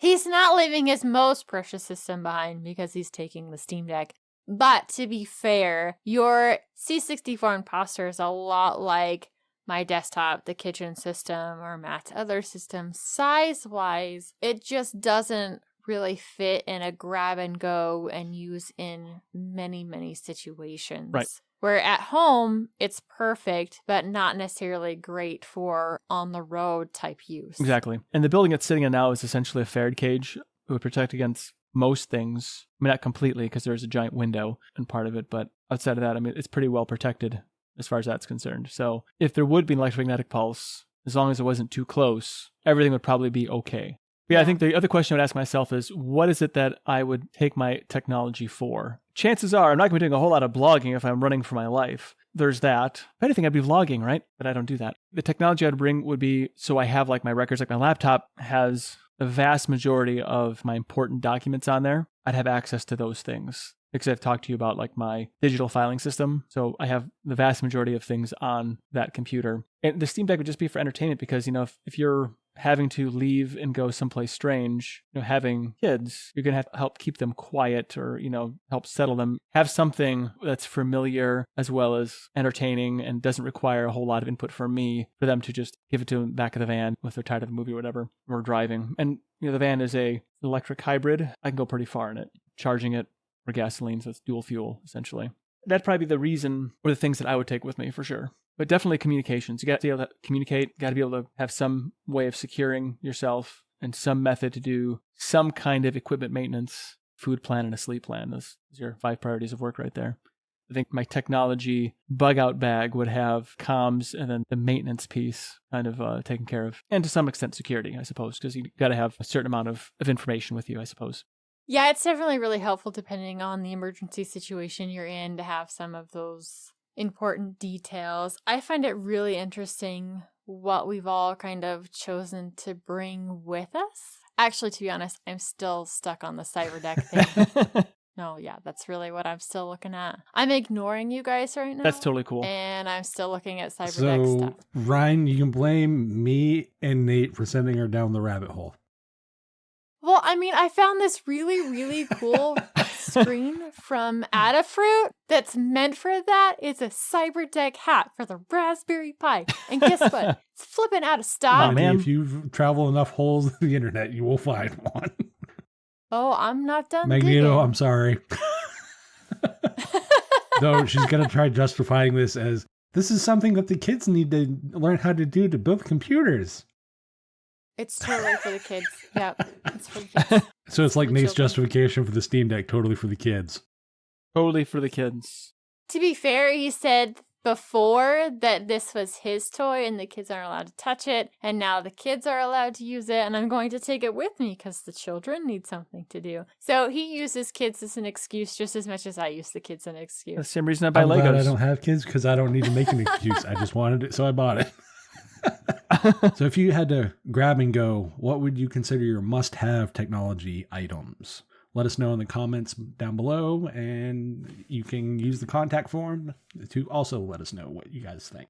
He's not leaving his most precious system behind because he's taking the Steam Deck. But to be fair, your C64 Imposter is a lot like my desktop, the kitchen system, or Matt's other system. Size-wise, it just doesn't really fit in a grab and go and use in many, many situations. Right. Where at home, it's perfect, but not necessarily great for on-the-road type use. Exactly. And the building it's sitting in now is essentially a Faraday cage. It would protect against most things. I mean, not completely, because there's a giant window in part of it, but outside of that, it's pretty well protected as far as that's concerned. So if there would be an electromagnetic pulse, as long as it wasn't too close, everything would probably be okay. But yeah, I think the other question I would ask myself is, what is it that I would take my technology for? chances are I'm not going to be doing a whole lot of blogging if I'm running for my life. There's that. If anything, I'd be vlogging, right? But I don't do that. The technology I'd bring would be, so I have like my records, like my laptop has the vast majority of my important documents on there. I'd have access to those things because I've talked to you about like my digital filing system. So I have the vast majority of things on that computer. And the Steam Deck would just be for entertainment because, if you're having to leave and go someplace strange, having kids, you're going to have to help keep them quiet or, help settle them. Have something that's familiar as well as entertaining and doesn't require a whole lot of input from me for them to just give it to them in the back of the van if they're tired of a movie or whatever, or driving. And, the van is a electric hybrid. I can go pretty far in it, charging it for gasoline, so it's dual fuel, essentially. That'd probably be the reason or the things that I would take with me for sure. But definitely communications. You got to be able to communicate, got to be able to have some way of securing yourself and some method to do some kind of equipment maintenance, food plan, and a sleep plan. Those are your 5 priorities of work right there. I think my technology bug out bag would have comms and then the maintenance piece kind of taken care of. And to some extent security, I suppose, because you got to have a certain amount of information with you, I suppose. Yeah, it's definitely really helpful depending on the emergency situation you're in to have some of those important details. I find it really interesting what we've all kind of chosen to bring with us. Actually, to be honest, I'm still stuck on the cyber deck thing. No, yeah, that's really what I'm still looking at. I'm ignoring you guys right now. That's totally cool. And I'm still looking at cyber deck stuff. Ryan, you can blame me and Nate for sending her down the rabbit hole. Well, I found this really, really cool screen from Adafruit that's meant for that. It's a cyber deck hat for the Raspberry Pi. And guess what? It's flipping out of stock. Man, if you travel enough holes in the internet, you will find one. Oh, I'm not done Magneto, digging. I'm sorry. Though she's going to try justifying this as, this is something that the kids need to learn how to do to build computers. It's totally for the kids. Yep, it's for the kids. So it's like Nate's children. Justification for the Steam Deck, totally for the kids. Totally for the kids. To be fair, he said before that this was his toy and the kids aren't allowed to touch it, and now the kids are allowed to use it, and I'm going to take it with me because the children need something to do. So he uses kids as an excuse just as much as I use the kids as an excuse. That's the same reason I buy I'm Legos. glad I don't have kids because I don't need to make an excuse. I just wanted it, so I bought it. So if you had to grab and go, what would you consider your must-have technology items? Let us know in the comments down below, and you can use the contact form to also let us know what you guys think.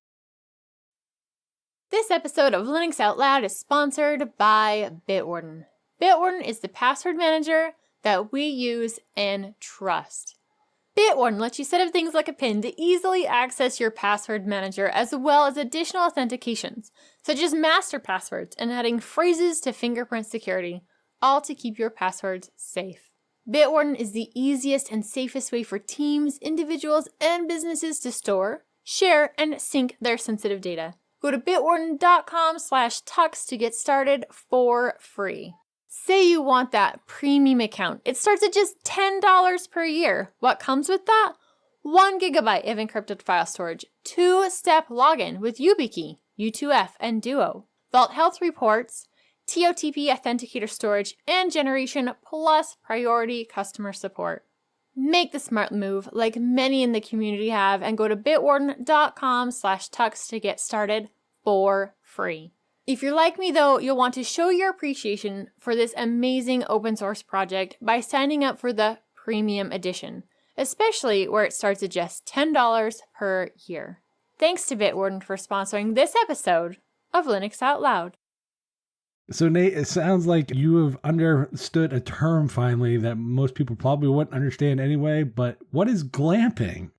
This episode of Linux Out Loud is sponsored by Bitwarden. Bitwarden is the password manager that we use and trust. Bitwarden lets you set up things like a PIN to easily access your password manager, as well as additional authentications, such as master passwords and adding phrases to fingerprint security, all to keep your passwords safe. Bitwarden is the easiest and safest way for teams, individuals, and businesses to store, share, and sync their sensitive data. Go to bitwarden.com/tux to get started for free. Say you want that premium account. It starts at just $10 per year. What comes with that? 1 gigabyte of encrypted file storage, 2-step login with YubiKey, U2F, and Duo, Vault Health reports, TOTP authenticator storage, and generation plus priority customer support. Make the smart move like many in the community have and go to bitwarden.com/tux to get started for free. If you're like me though, you'll want to show your appreciation for this amazing open source project by signing up for the premium edition, especially where it starts at just $10 per year. Thanks to Bitwarden for sponsoring this episode of Linux Out Loud. So Nate, it sounds like you have understood a term finally that most people probably wouldn't understand anyway, but what is glamping?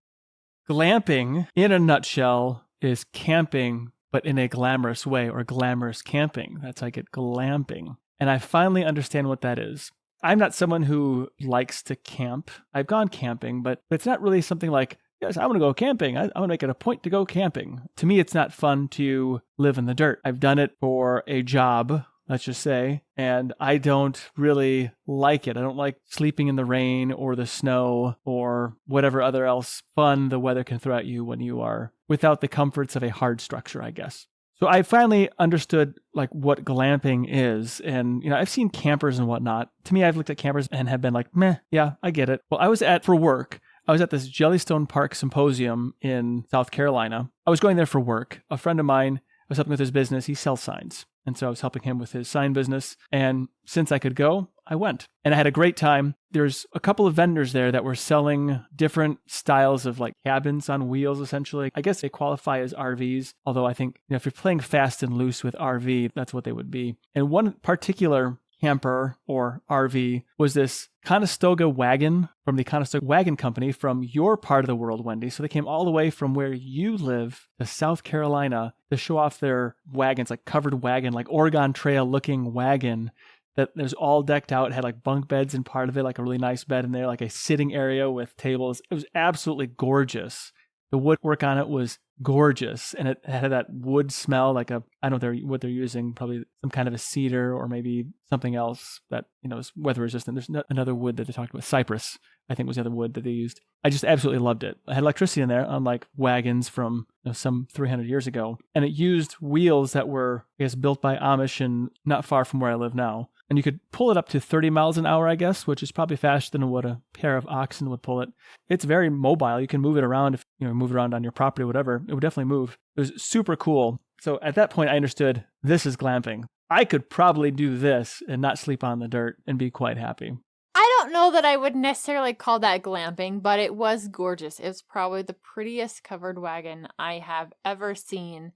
Glamping, in a nutshell, is camping, but in a glamorous way, or glamorous camping. That's how I get glamping. And I finally understand what that is. I'm not someone who likes to camp. I've gone camping, but it's not really something like, yes, I want to go camping. I want to make it a point to go camping. To me, it's not fun to live in the dirt. I've done it for a job, let's just say, and I don't really like it. I don't like sleeping in the rain or the snow or whatever other else fun the weather can throw at you when you are without the comforts of a hard structure, I guess. So I finally understood like what glamping is. And, I've seen campers and whatnot. To me, I've looked at campers and have been like, meh, yeah, I get it. Well, I was at this Jellystone Park symposium in South Carolina. I was going there for work. A friend of mine was helping with his business. He sells signs. And so I was helping him with his sign business. And since I could go, I went. And I had a great time. There's a couple of vendors there that were selling different styles of like cabins on wheels, essentially. I guess they qualify as RVs. Although I think, if you're playing fast and loose with RV, that's what they would be. And one particular camper or RV was this Conestoga wagon from the Conestoga Wagon Company from your part of the world, Wendy. So they came all the way from where you live to South Carolina to show off their wagons, like covered wagon, like Oregon Trail looking wagon that there's all decked out. It had like bunk beds in part of it, like a really nice bed in there, like a sitting area with tables. It was absolutely gorgeous. The woodwork on it was gorgeous, and it had that wood smell, like I don't know what they're using, probably some kind of a cedar or maybe something else that is weather resistant. There's another wood that they talked about, cypress, I think was the other wood that they used. I just absolutely loved it. I had electricity in there, unlike wagons from some 300 years ago, and it used wheels that were, I guess, built by Amish and not far from where I live now. And you could pull it up to 30 miles an hour, I guess, which is probably faster than what a pair of oxen would pull it. It's very mobile. You can move it around if move it around on your property, whatever. It would definitely move. It was super cool. So at that point, I understood this is glamping. I could probably do this and not sleep on the dirt and be quite happy. I don't know that I would necessarily call that glamping, but it was gorgeous. It was probably the prettiest covered wagon I have ever seen.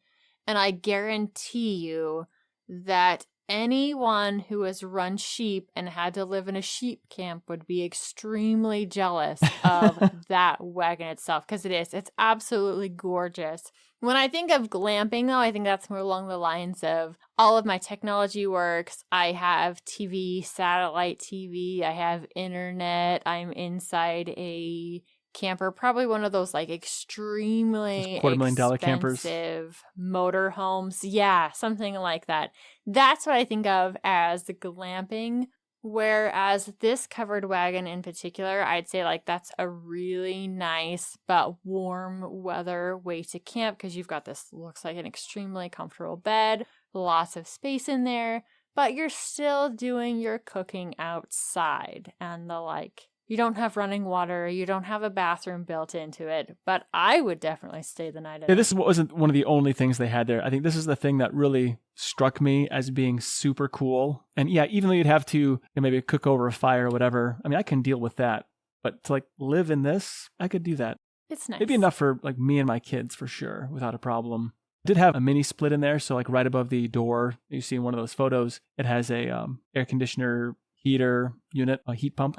And I guarantee you that anyone who has run sheep and had to live in a sheep camp would be extremely jealous of that wagon itself, because it's absolutely gorgeous. When I think of glamping, though, I think that's more along the lines of all of my technology works. I have TV, satellite TV, I have internet, I'm inside a camper, probably one of those like extremely $250,000 campers, expensive motorhomes. Yeah, something like that. That's what I think of as the glamping. Whereas this covered wagon in particular, I'd say like that's a really nice but warm weather way to camp, because you've got this, looks like an extremely comfortable bed, lots of space in there, but you're still doing your cooking outside and the like. You don't have running water. You don't have a bathroom built into it. But I would definitely stay the night. Yeah, this wasn't one of the only things they had there. I think this is the thing that really struck me as being super cool. And yeah, even though you'd have to maybe cook over a fire or whatever, I mean, I can deal with that. But to like live in this, I could do that. It's nice. It'd be enough for like me and my kids for sure, without a problem. It did have a mini split in there. So like right above the door, you see in one of those photos, it has a air conditioner heater unit, a heat pump.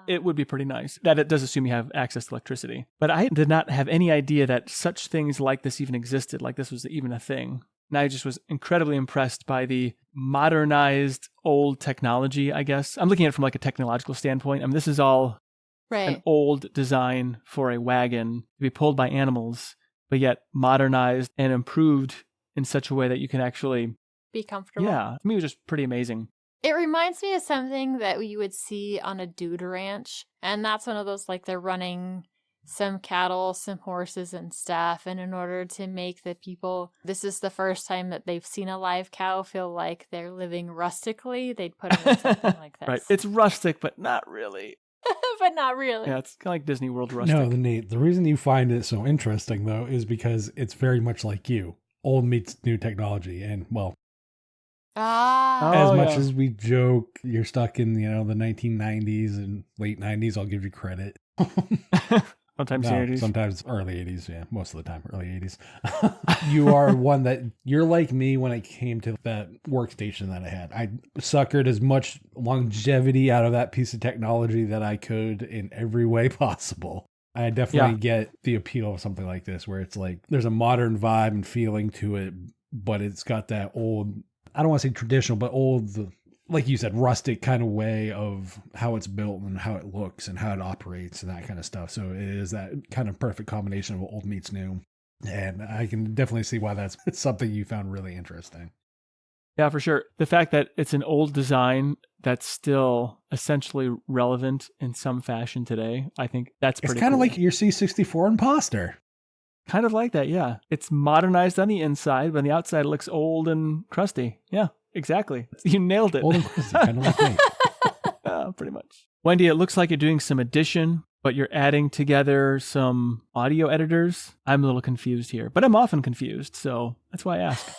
It would be pretty nice. That it does assume you have access to electricity. But I did not have any idea that such things like this even existed, like this was even a thing. And I just was incredibly impressed by the modernized old technology, I guess. I'm looking at it from like a technological standpoint. I mean, this is all an old design for a wagon to be pulled by animals, but yet modernized and improved in such a way that you can actually be comfortable. Yeah, to me it was just pretty amazing. It reminds me of something that you would see on a dude ranch. And that's one of those, like, they're running some cattle, some horses and stuff. And in order to make the people, this is the first time that they've seen a live cow, feel like they're living rustically, they'd put them in something like this. Right. It's rustic, but not really. But not really. Yeah, it's kind of like Disney World rustic. No, Nate, the reason you find it so interesting, though, is because it's very much like you. Old meets new technology. And, well, as much as we joke, you're stuck in, the 1990s and late 90s, I'll give you credit. Sometimes the 80s. Sometimes early 80s, yeah. Most of the time, early 80s. You are one that, you're like me when it came to that workstation that I had. I suckered as much longevity out of that piece of technology that I could in every way possible. I definitely get the appeal of something like this, where it's like, there's a modern vibe and feeling to it, but it's got that old, I don't want to say traditional, but old, like you said, rustic kind of way of how it's built and how it looks and how it operates and that kind of stuff. So it is that kind of perfect combination of old meets new. And I can definitely see why that's something you found really interesting. Yeah, for sure. The fact that it's an old design that's still essentially relevant in some fashion today, I think that's pretty cool. It's kind of like your C64 Imposter. Kind of like that, yeah. It's modernized on the inside, but on the outside it looks old and crusty. Yeah, exactly. You nailed it. Old and crusty, kind of like me. Pretty much. Wendy, it looks like you're doing some addition, but you're adding together some audio editors. I'm a little confused here, but I'm often confused, so that's why I ask.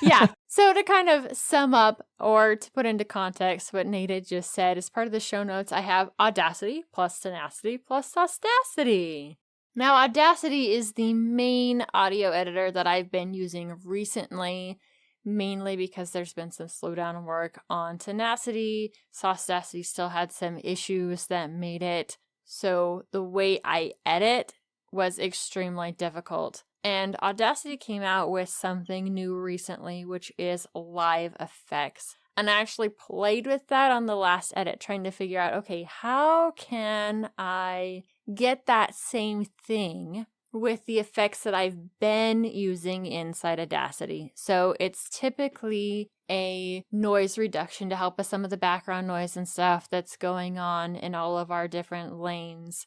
Yeah. So to kind of sum up or to put into context what Nada just said, as part of the show notes, I have Audacity plus Tenacity plus Audacity. Now, Audacity is the main audio editor that I've been using recently, mainly because there's been some slowdown work on Tenacity. Audacity still had some issues that made it so the way I edit was extremely difficult. And Audacity came out with something new recently, which is live effects. And I actually played with that on the last edit, trying to figure out, okay, how can I get that same thing with the effects that I've been using inside Audacity? So it's typically a noise reduction to help with some of the background noise and stuff that's going on in all of our different lanes.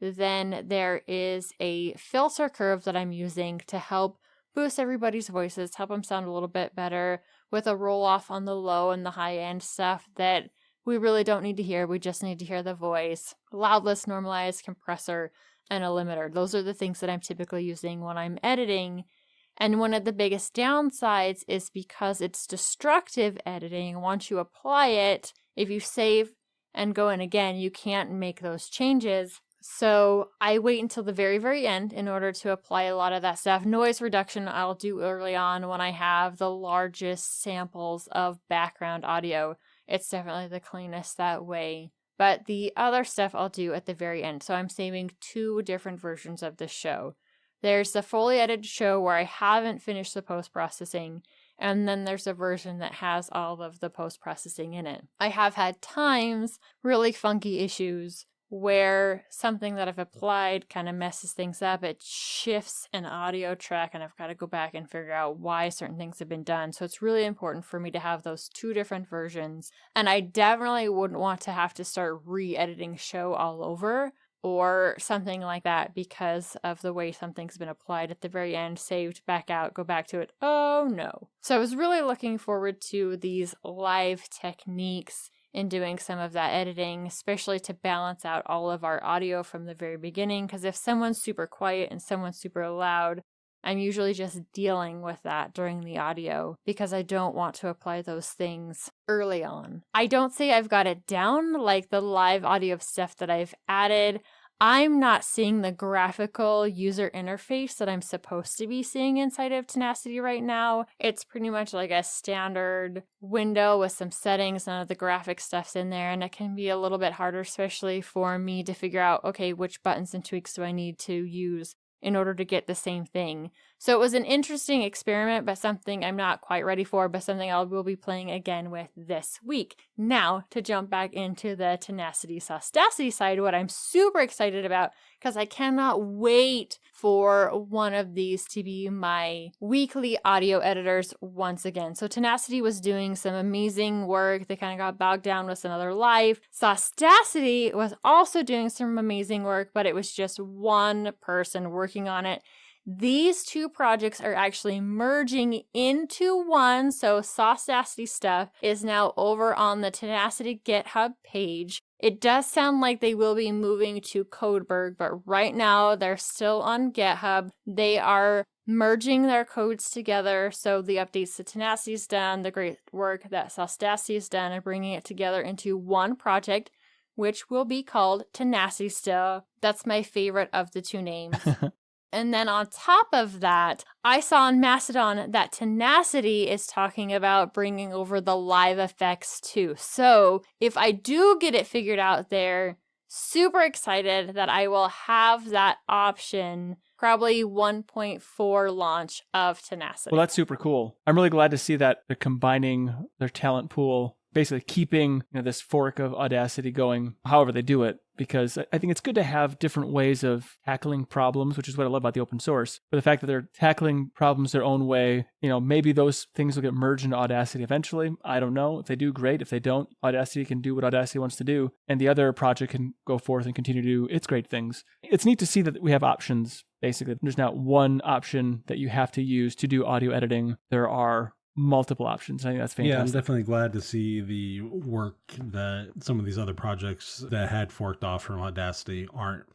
Then there is a filter curve that I'm using to help boost everybody's voices, help them sound a little bit better, with a roll off on the low and the high end stuff that we really don't need to hear. We just need to hear the voice. Loudness, normalize, compressor, and a limiter. Those are the things that I'm typically using when I'm editing. And one of the biggest downsides is because it's destructive editing. Once you apply it, if you save and go in again, you can't make those changes. So I wait until the very, very end in order to apply a lot of that stuff. Noise reduction I'll do early on when I have the largest samples of background audio. It's definitely the cleanest that way. But the other stuff I'll do at the very end. So I'm saving 2 different versions of this show. There's the fully edited show where I haven't finished the post-processing. And then there's a version that has all of the post-processing in it. I have had times, really funky issues, where something that I've applied kind of messes things up. It shifts an audio track and I've got to go back and figure out why certain things have been done. So it's really important for me to have those 2 different versions. And I definitely wouldn't want to have to start re-editing show all over or something like that because of the way something's been applied at the very end, saved, back out, go back to it. Oh no. So I was really looking forward to these live techniques in doing some of that editing, especially to balance out all of our audio from the very beginning. Because if someone's super quiet and someone's super loud, I'm usually just dealing with that during the audio because I don't want to apply those things early on. I don't say I've got it down, like the live audio stuff that I've added. I'm not seeing the graphical user interface that I'm supposed to be seeing inside of Tenacity right now. It's pretty much like a standard window with some settings. None of the graphic stuff's in there, and it can be a little bit harder, especially for me to figure out, okay, which buttons and tweaks do I need to use in order to get the same thing. So it was an interesting experiment, but something I'm not quite ready for, but something I will be playing again with this week. Now, to jump back into the Tenacity Audacity side, what I'm super excited about, because I cannot wait for one of these to be my weekly audio editors once again. So Tenacity was doing some amazing work. They kind of got bogged down with some other life. Audacity was also doing some amazing work, but it was just one person working on it. These 2 projects are actually merging into one, so Audacity stuff is now over on the Tenacity GitHub page. It does sound like they will be moving to Codeberg, but right now they're still on GitHub. They are merging their codes together, so the updates to Tenacity's done, the great work that Audacity's done, and bringing it together into one project, which will be called Tenacity Still. That's my favorite of the 2 names. And then on top of that, I saw on Mastodon that Tenacity is talking about bringing over the live effects too. So if I do get it figured out there, super excited that I will have that option, probably 1.4 launch of Tenacity. Well, that's super cool. I'm really glad to see that they're combining their talent pool, basically keeping this fork of Audacity going however they do it, because I think it's good to have different ways of tackling problems, which is what I love about the open source. But the fact that they're tackling problems their own way, maybe those things will get merged into Audacity eventually. I don't know. If they do, great. If they don't, Audacity can do what Audacity wants to do, and the other project can go forth and continue to do its great things. It's neat to see that we have options. Basically, there's not one option that you have to use to do audio editing. There are multiple options. I think that's fantastic. Yeah, I'm definitely glad to see the work that some of these other projects that had forked off from Audacity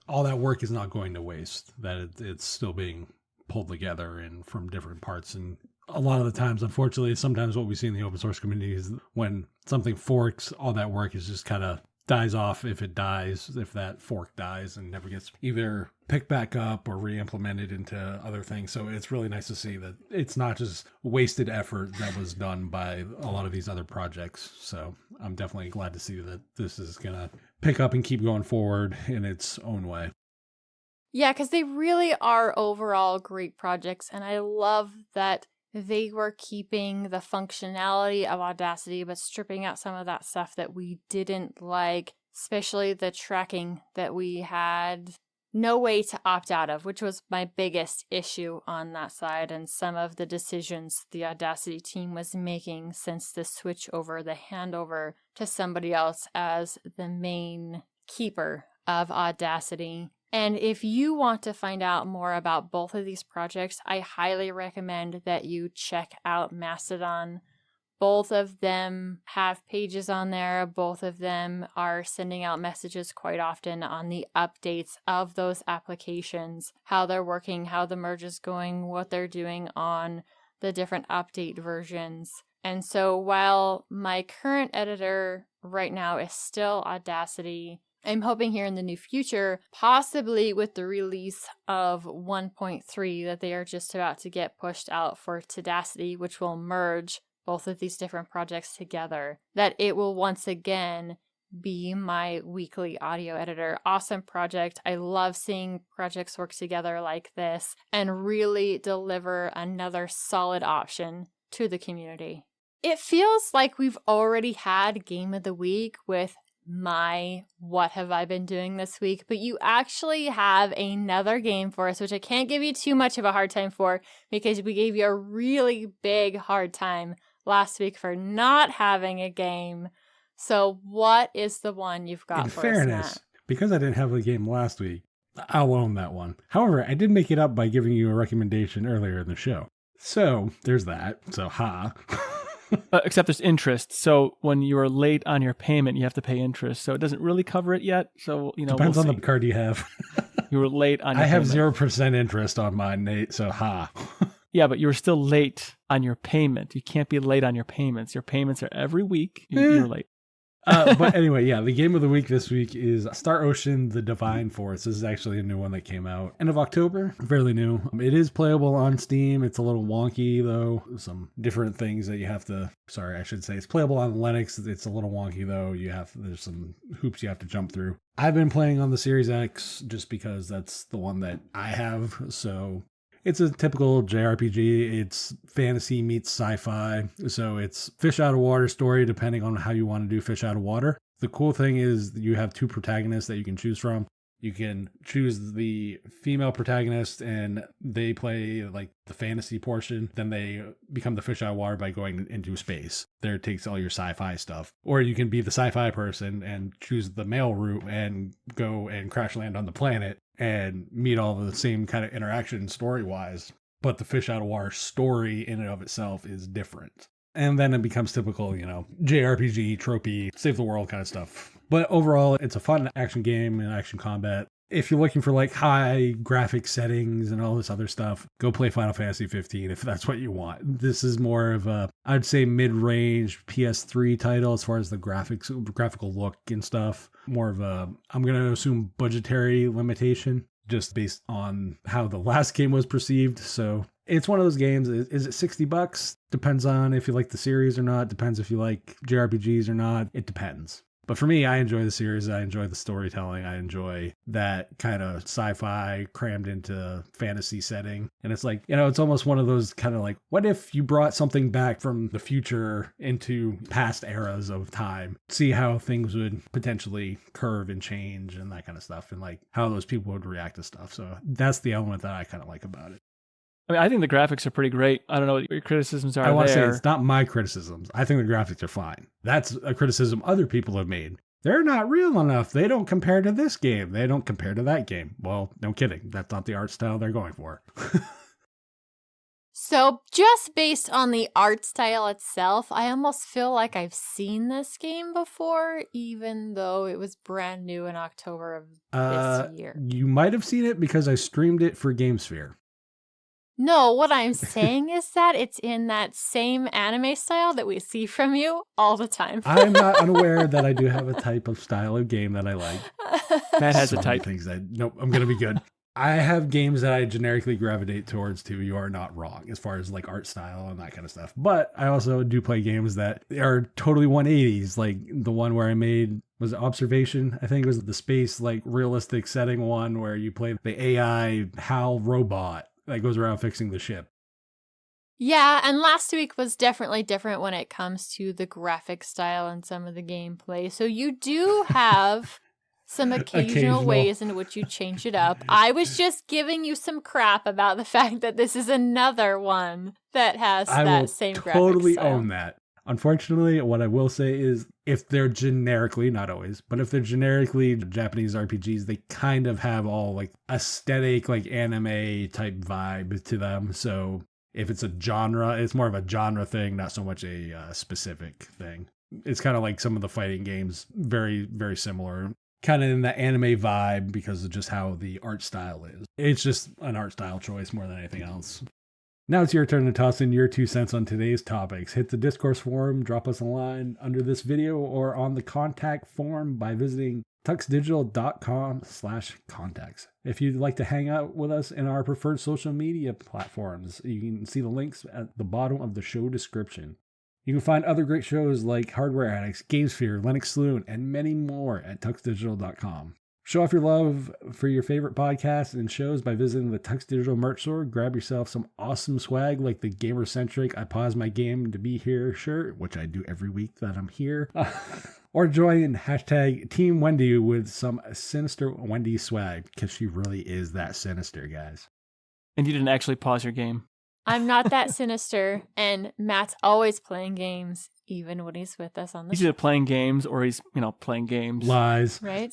all that work is not going to waste, that it's still being pulled together and from different parts. And a lot of the times, unfortunately, sometimes what we see in the open source community is when something forks, all that work is just kind of dies off if that fork dies and never gets either picked back up or re-implemented into other things. So it's really nice to see that it's not just wasted effort that was done by a lot of these other projects. So I'm definitely glad to see that this is going to pick up and keep going forward in its own way. Yeah, because they really are overall great projects. And I love that they were keeping the functionality of Audacity, but stripping out some of that stuff that we didn't like, especially the tracking that we had no way to opt out of, which was my biggest issue on that side, and some of the decisions the Audacity team was making since the switch over, the handover to somebody else as the main keeper of Audacity. And if you want to find out more about both of these projects, I highly recommend that you check out Mastodon. Both of them have pages on there. Both of them are sending out messages quite often on the updates of those applications, how they're working, how the merge is going, what they're doing on the different update versions. And so while my current editor right now is still Audacity, I'm hoping here in the near future, possibly with the release of 1.3 that they are just about to get pushed out for Audacity, which will merge both of these different projects together, that it will once again be my weekly audio editor. Awesome project. I love seeing projects work together like this and really deliver another solid option to the community. It feels like we've already had Game of the Week with my what have I been doing this week, but you actually have another game for us, which I can't give you too much of a hard time for because we gave you a really big hard time last week for not having a game. So what is the one you've got for us, Matt? In fairness, because I didn't have a game last week, I'll own that one. However, I did make it up by giving you a recommendation earlier in the show. So there's that. So except there's interest. So when you are late on your payment, you have to pay interest. So it doesn't really cover it yet. So, depends on the card you have. You were late on your I have payment. 0% interest on mine, Nate. So Yeah, but you were still late on your payment. You can't be late on your payments. Your payments are every week. You're late. But anyway, yeah, the game of the week this week is Star Ocean: The Divine Force. This is actually a new one that came out end of October, fairly new. It is playable on Steam. It's a little wonky though. Some different things that you have to, I should say it's playable on Linux. It's a little wonky though. There's some hoops you have to jump through. I've been playing on the Series X just because that's the one that I have. So it's a typical JRPG. It's fantasy meets sci-fi. So it's fish out of water story, depending on how you want to do fish out of water. The cool thing is you have two protagonists that you can choose from. You can choose the female protagonist and they play like the fantasy portion. Then they become the fish out of water by going into space. There it takes all your sci-fi stuff. Or you can be the sci-fi person and choose the male route and go and crash land on the planet and meet all the same kind of interaction story-wise. But the fish out of water story in and of itself is different. And then it becomes typical, JRPG, tropey, save the world kind of stuff. But overall, it's a fun action game and action combat. If you're looking for like high graphic settings and all this other stuff, go play Final Fantasy 15 if that's what you want. This is more of a, I'd say mid-range PS3 title as far as the graphical look and stuff. More of a, I'm going to assume budgetary limitation just based on how the last game was perceived. So it's one of those games. Is it $60? Depends on if you like the series or not. Depends if you like JRPGs or not. It depends. But for me, I enjoy the series. I enjoy the storytelling. I enjoy that kind of sci-fi crammed into fantasy setting. And it's like, it's almost one of those kind of like, what if you brought something back from the future into past eras of time? See how things would potentially curve and change and that kind of stuff, and like how those people would react to stuff. So that's the element that I kind of like about it. I mean, I think the graphics are pretty great. I don't know what your criticisms are I want to say there. it's not my criticisms. I think the graphics are fine. That's a criticism other people have made. They're not real enough. They don't compare to this game. They don't compare to that game. Well, no kidding. That's not the art style they're going for. So just based on the art style itself, I almost feel like I've seen this game before, even though it was brand new in October of this year. You might have seen it because I streamed it for GameSphere. No, what I'm saying is that it's in that same anime style that we see from you all the time. I'm not unaware that I do have a type of style of game that I like. Matt has So a many type. things nope, I'm going to be good. I have games that I generically gravitate towards too. You are not wrong as far as like art style and that kind of stuff. But I also do play games that are totally 180s, like the one where I made was Observation. I think it was the space like realistic setting one where you play the AI HAL robot that goes around fixing the ship. Yeah, and last week was definitely different when it comes to the graphic style and some of the gameplay. So you do have some occasional ways in which you change it up. I was just giving you some crap about the fact that this is another one that has that same graphic style. I will totally own that. Unfortunately, what I will say is if they're generically, not always, but if they're generically Japanese RPGs, they kind of have all like aesthetic, like anime type vibe to them. So if it's a genre, it's more of a genre thing, not so much a specific thing. It's kind of like some of the fighting games, very, very similar. Kind of in the anime vibe because of just how the art style is. It's just an art style choice more than anything else. Now it's your turn to toss in your 2 cents on today's topics. Hit the discourse forum, drop us a line under this video or on the contact form by visiting tuxdigital.com/contacts. If you'd like to hang out with us in our preferred social media platforms, you can see the links at the bottom of the show description. You can find other great shows like Hardware Addicts, GameSphere, Linux Saloon, and many more at tuxdigital.com. Show off your love for your favorite podcasts and shows by visiting the Tux Digital merch store. Grab yourself some awesome swag like the gamer-centric I Pause My Game to Be Here shirt, which I do every week that I'm here. Or join hashtag Team Wendy with some sinister Wendy swag, because she really is that sinister, guys. And you didn't actually pause your game. I'm not that sinister, and Matt's always playing games, even when he's with us on the He's show. either playing games or he's, playing games. Lies. Right?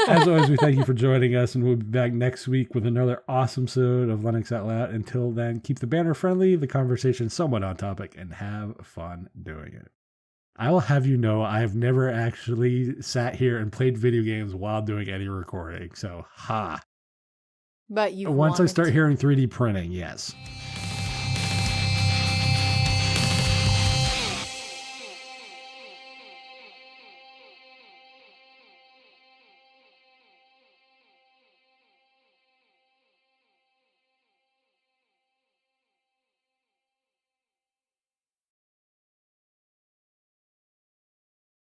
As always, we thank you for joining us, and we'll be back next week with another awesome episode of Linux Out Loud. Until then, keep the banner friendly, the conversation somewhat on topic, and have fun doing it. I will have you know I have never actually sat here and played video games while doing any recording, so ha. But you Once I start hearing 3D printing, yes.